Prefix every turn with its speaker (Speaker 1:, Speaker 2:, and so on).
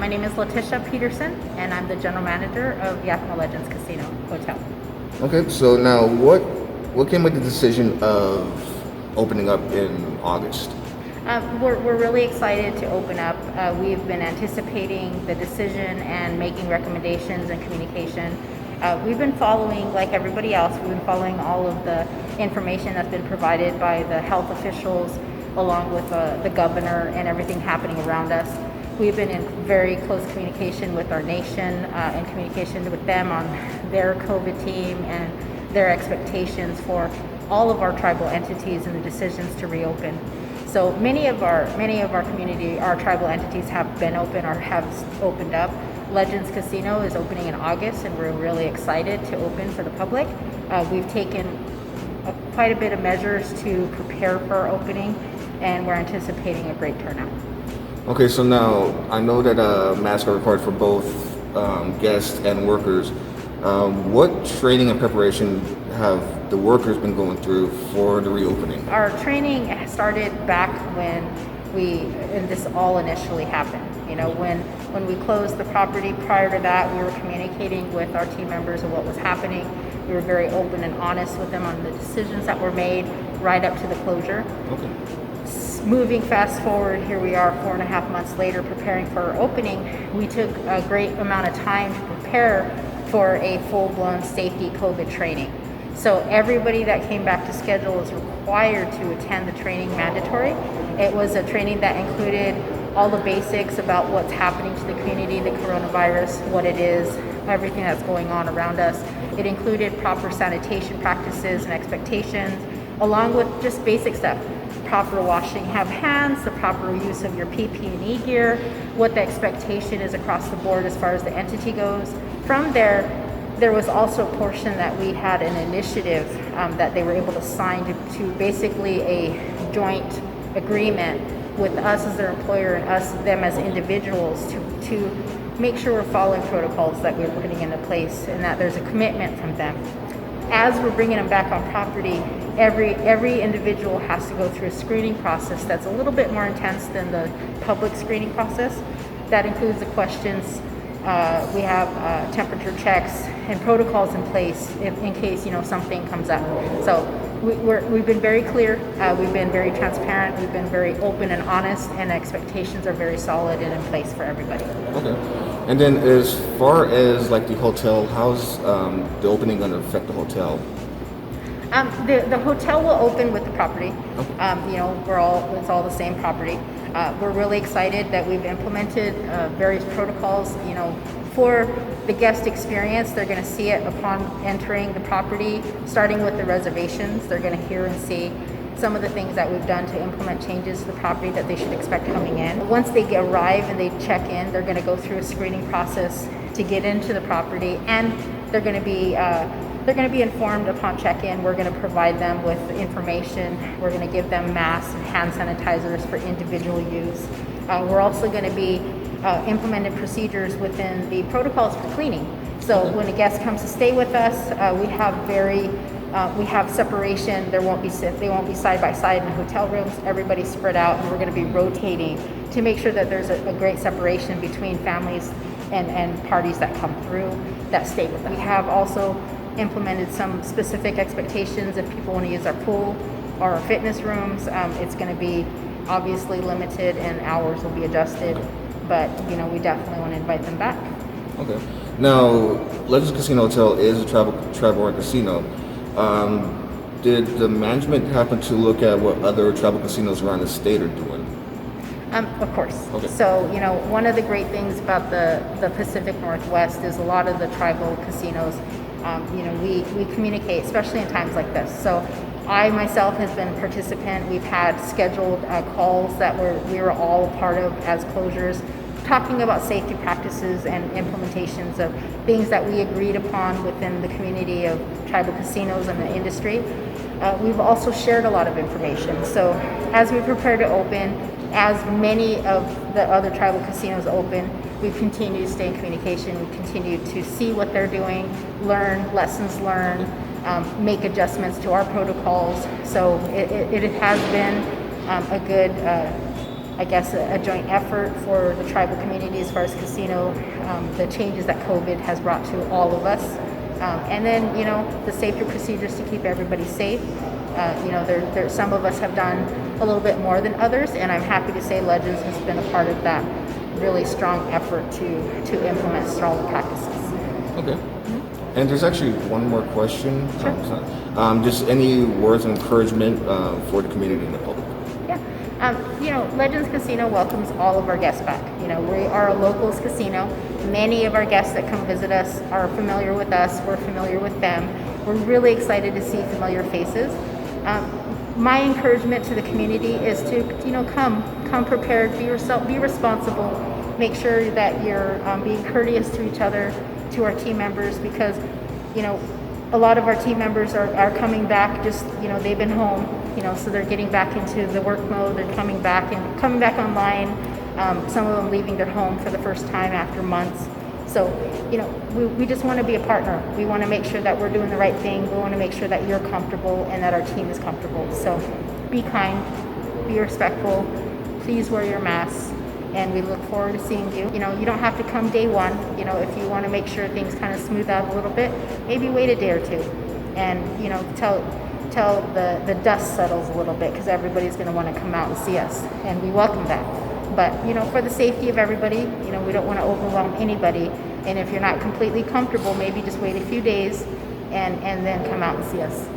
Speaker 1: My name is Letisha Peterson, and I'm the General Manager of Yakima Legends Casino Hotel.
Speaker 2: Okay, so now what came with the decision of opening up in August?
Speaker 1: We're really excited to open up. We've been anticipating the decision and making recommendations and communication. We've been following, like everybody else, we've been following all of the information that's been provided by the health officials along with the governor and everything happening around us. We've been in very close communication with our nation and communication with them on their COVID team and their expectations for all of our tribal entities and the decisions to reopen. So many of our community, our tribal entities have been open or have opened up. Legends Casino is opening in August, and we're really excited to open for the public. We've taken quite a bit of measures to prepare for our opening, and we're anticipating a great turnout.
Speaker 2: Okay, so now I know that masks are required for both guests and workers. What training and preparation have the workers been going through for the reopening?
Speaker 1: Our training started back when this all initially happened. You know, when we closed the property. Prior to that, we were communicating with our team members of what was happening. We were very open and honest with them on the decisions that were made right up to the closure.
Speaker 2: Okay.
Speaker 1: Moving fast forward, here we are 4.5 months later preparing for our opening. We took a great amount of time to prepare for a full-blown safety COVID training. So everybody that came back to schedule was required to attend the training mandatory. It was a training that included all the basics about what's happening to the community, the coronavirus, what it is, everything that's going on around us. It included proper sanitation practices and expectations, along with just basic stuff. Proper washing of hands, the proper use of your PPE gear, what the expectation is across the board as far as the entity goes. From there was also a portion that we had an initiative that they were able to sign to basically a joint agreement with us as their employer and them as individuals to make sure we're following protocols that we're putting into place and that there's a commitment from them. As we're bringing them back on property, every individual has to go through a screening process that's a little bit more intense than the public screening process. That includes the questions. We have temperature checks and protocols in place in case something comes up. So we've been very clear. We've been very transparent. We've been very open and honest, and expectations are very solid and in place for everybody.
Speaker 2: Okay. And then as far as like the hotel, how's the opening going to affect the hotel?
Speaker 1: The hotel will open with the property.
Speaker 2: Okay.
Speaker 1: It's all the same property. We're really excited that we've implemented various protocols. For the guest experience, they're going to see it upon entering the property, starting with the reservations. They're going to hear and see some of the things that we've done to implement changes to the property that they should expect coming in. Once they arrive and they check in, they're going to go through a screening process to get into the property, and they're going to be informed upon check-in. We're going to provide them with information. We're going to give them masks and hand sanitizers for individual use. We're also going to be implementing procedures within the protocols for cleaning. So when a guest comes to stay with us, we have separation. They won't be side by side in the hotel rooms. Everybody's spread out, and we're going to be rotating to make sure that there's a great separation between families and parties that come through that stay with us. We have also implemented some specific expectations if people want to use our pool or our fitness rooms. It's going to be obviously limited and hours will be adjusted, but we definitely want to invite them back.
Speaker 2: Okay. Now, Legends Casino Hotel is a travel casino. Did the management happen to look at what other travel casinos around the state are doing?
Speaker 1: Of course.
Speaker 2: Okay.
Speaker 1: So, one of the great things about the Pacific Northwest is a lot of the tribal casinos, we communicate, especially in times like this. So I myself has been a participant. We've had scheduled calls that we were all part of as closures, talking about safety practices and implementations of things that we agreed upon within the community of tribal casinos and the industry. We've also shared a lot of information. So as we prepare to open, as many of the other tribal casinos open, we continue to stay in communication. We continue to see what they're doing, learn lessons learned, make adjustments to our protocols. So it has been a I guess, a joint effort for the tribal community as far as casino, the changes that COVID has brought to all of us. And then, the safety procedures to keep everybody safe. Some of us have done a little bit more than others, and I'm happy to say Legends has been a part of that really strong effort to implement stronger practices.
Speaker 2: Okay. And there's actually one more question. Sure. Just any words of encouragement for the community and the public?
Speaker 1: Yeah. Legends Casino welcomes all of our guests back. We are a locals casino. Many of our guests that come visit us are familiar with us. We're familiar with them. We're really excited to see familiar faces. My encouragement to the community is to, come prepared, be yourself, be responsible, make sure that you're being courteous to each other, to our team members, because, a lot of our team members are coming back, just, they've been home, so they're getting back into the work mode, they're coming back online, some of them leaving their home for the first time after months. So, we just want to be a partner. We want to make sure that we're doing the right thing. We want to make sure that you're comfortable and that our team is comfortable. So be kind, be respectful, please wear your masks, and we look forward to seeing you. You don't have to come day one. If you want to make sure things kind of smooth out a little bit, maybe wait a day or two, and till the dust settles a little bit, because everybody's going to want to come out and see us, and we welcome that. But for the safety of everybody, we don't want to overwhelm anybody. And if you're not completely comfortable, maybe just wait a few days and then come out and see us.